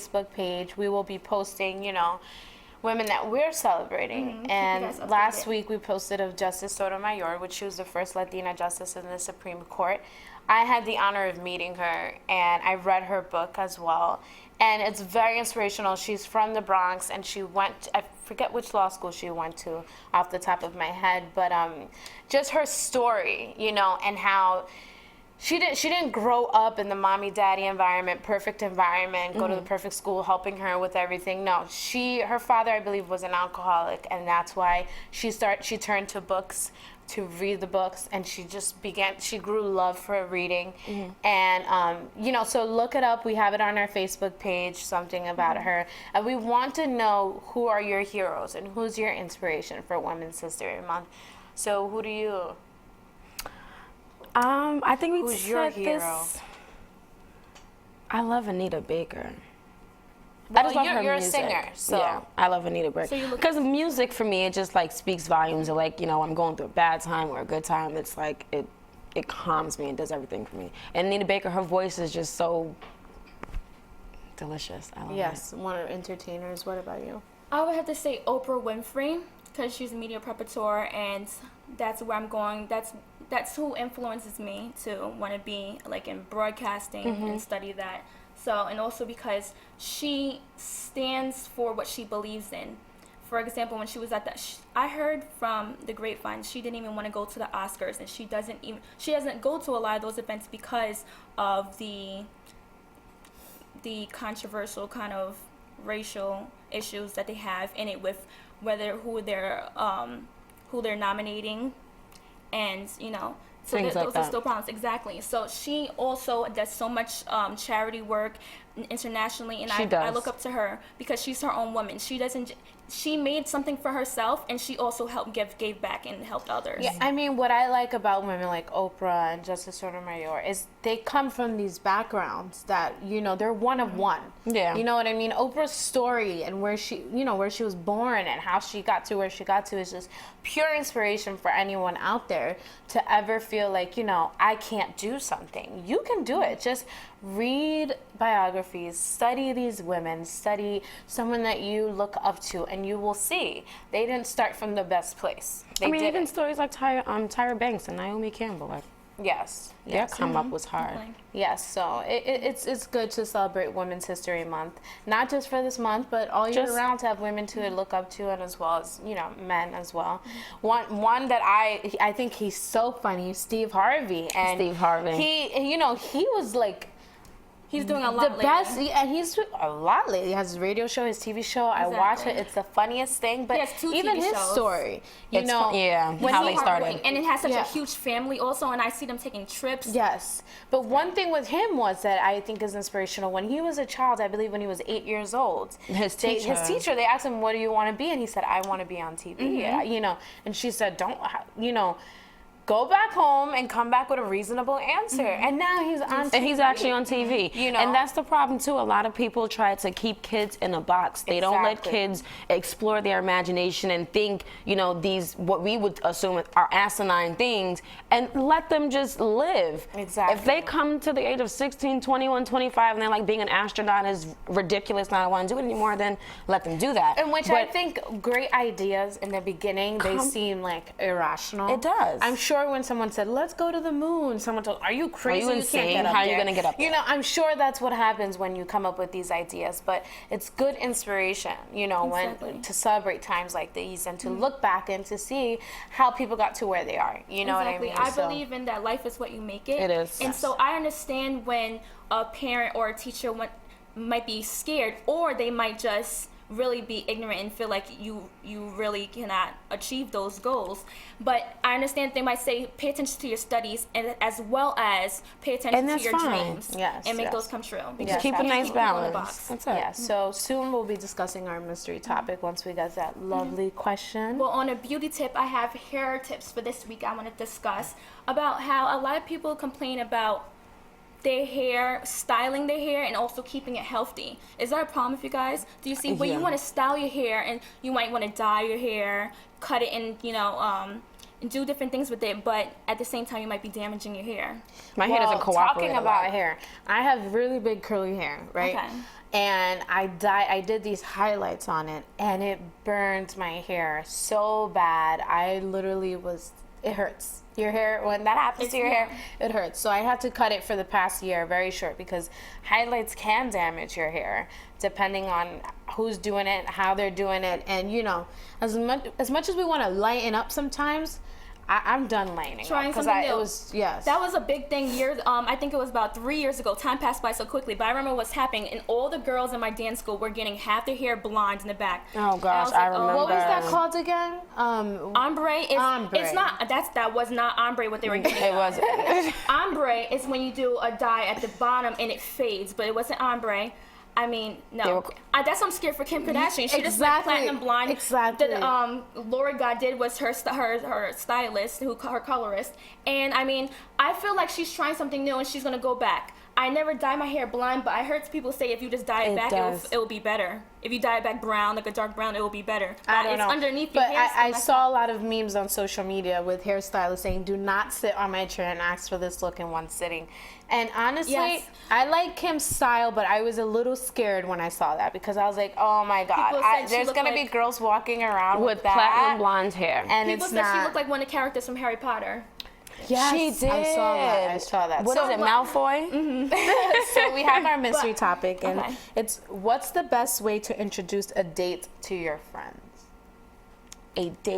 Facebook page. We will be posting, you know, women that we're celebrating. Mm-hmm. And last week we posted of Justice Sotomayor, which she was the first Latina justice in the Supreme Court. I had the honor of meeting her, and I read her book as well. And it's very inspirational. She's from the Bronx, and she went, I forget which law school she went to off the top of my head, but just her story, you know, and how she didn't grow up in the mommy daddy environment, perfect environment, go to the perfect school, helping her with everything. No, her father, I believe, was an alcoholic, and that's why she turned to books to read the books, and she grew love for reading. And you know, so look it up. We have it on our Facebook page, something about her, and we want to know who are your heroes and who's your inspiration for Women's History Month. So who do you I think we who's your hero? I love Anita Baker. Well, I just love her you're music. a singer, so yeah, I love Anita Baker. Because music for me, it just like speaks volumes. Of like, you know, I'm going through a bad time or a good time. It's like it calms me and does everything for me. And Anita Baker, her voice is just so delicious. I love yes, one of entertainers. What about you? I would have to say Oprah Winfrey, because she's a media preparator, and that's where I'm going. That's who influences me to want to be like in broadcasting and study that. So, and also because she stands for what she believes in. For example, when she was at I heard from the grapevine, she didn't even want to go to the Oscars, and she doesn't go to a lot of those events because of the controversial kind of racial issues that they have in it with who they're nominating, and you know. So those are still problems, exactly. So she also does so much charity work internationally, and I look up to her because she's her own woman. She made something for herself, and she also gave back and helped others. Yeah, I mean, what I like about women like Oprah and Justice Sotomayor is they come from these backgrounds that, you know, they're one of one. Yeah. You know what I mean? Oprah's story and where she was born and how she got to where she got to is just pure inspiration for anyone out there to ever feel like, you know, I can't do something. You can do it. Just read biographies, study these women, study someone that you look up to, and you will see they didn't start from the best place. Even stories like Tyra Banks and Naomi Campbell, like their come up was hard. Yes, so it's good to celebrate Women's History Month, not just for this month, but all year round, to have women to look up to, and as well as, you know, men as well. One that I think he's so funny, Steve Harvey, and he was like. He's doing a lot lately. And he's doing a lot lately. He has his radio show, his TV show. Exactly. I watch it. It's the funniest thing. But even his story, you know, how they started. And it has such a huge family also, and I see them taking trips. Yes. But one thing with him was that I think is inspirational. When he was a child, I believe when he was 8 years old, his teacher, they asked him, what do you want to be? And he said, I want to be on TV. You know, and she said, go back home and come back with a reasonable answer. And now he's on TV. And he's actually on TV. You know? And that's the problem, too. A lot of people try to keep kids in a box. They don't let kids explore their imagination and think, you know, these, what we would assume are asinine things, and let them just live. Exactly. If they come to the age of 16, 21, 25, and they're like, being an astronaut is ridiculous, and I don't want to do it anymore, then let them do that. And I think great ideas in the beginning, they seem like irrational. It does. I'm sure when someone said, let's go to the moon, someone told, are you crazy? Are you insane? Can't get up How are there. you going to get up there? You know, I'm sure that's what happens when you come up with these ideas, but it's good inspiration, you know, when to celebrate times like these and to look back and to see how people got to where they are. You know what I mean? I believe in that life is what you make it. It is. And so I understand when a parent or a teacher might be scared, or they might just really be ignorant and feel like you really cannot achieve those goals. But I understand they might say, pay attention to your studies, and as well as pay attention to your dreams and make those come true. Just keep a nice balance. That's it. Yeah, so soon we'll be discussing our mystery topic once we get that lovely question. Well, on a beauty tip, I have hair tips for this week I want to discuss about how a lot of people complain about their hair, styling their hair, and also keeping it healthy. Is that a problem with you guys? Do you see where you want to style your hair and you might want to dye your hair, cut it in, you know, do different things with it, but at the same time, you might be damaging your hair. My hair doesn't cooperate. Talking about hair, I have really big curly hair, right? Okay. And I did these highlights on it, and it burned my hair so bad. I literally it hurts. Your hair, when that happens to your hair, it hurts. So I had to cut it for the past year, very short, because highlights can damage your hair depending on who's doing it, how they're doing it, and as much as we want to lighten up sometimes, I'm done lightening Trying up something new. it was yes. That was a big thing years. I think it was about 3 years ago. Time passed by so quickly, but I remember what's happening. And all the girls in my dance school were getting half their hair blonde in the back. Oh gosh, And I was like, remember. What was that called again? Ombre is. Ombre. It's not. That was not ombre. What they were getting. It wasn't. Ombre is when you do a dye at the bottom and it fades, but it wasn't ombre. I mean, no. That's why I'm scared for Kim Kardashian. She just went platinum blonde. Exactly. Lori Goddard was her stylist, her colorist, and I mean, I feel like she's trying something new and she's gonna go back. I never dye my hair blonde, but I heard people say if you just dye it back, it will be better. If you dye it back brown, like a dark brown, it will be better. I don't know. Underneath your but hair. I saw a lot of memes on social media with hairstylists saying, "Do not sit on my chair and ask for this look in one sitting." And honestly, Yes. I like Kim's style, but I was a little scared when I saw that because I was like, "Oh my God, People said she there's looked gonna like- be girls walking around with that platinum blonde hair." and People it's said she not." looked like one of the characters from Harry Potter. Yes, She did. I saw that. What So is it, Malfoy? so we have our mystery topic, and okay. it's what's the best way to introduce a date to your friends? A date.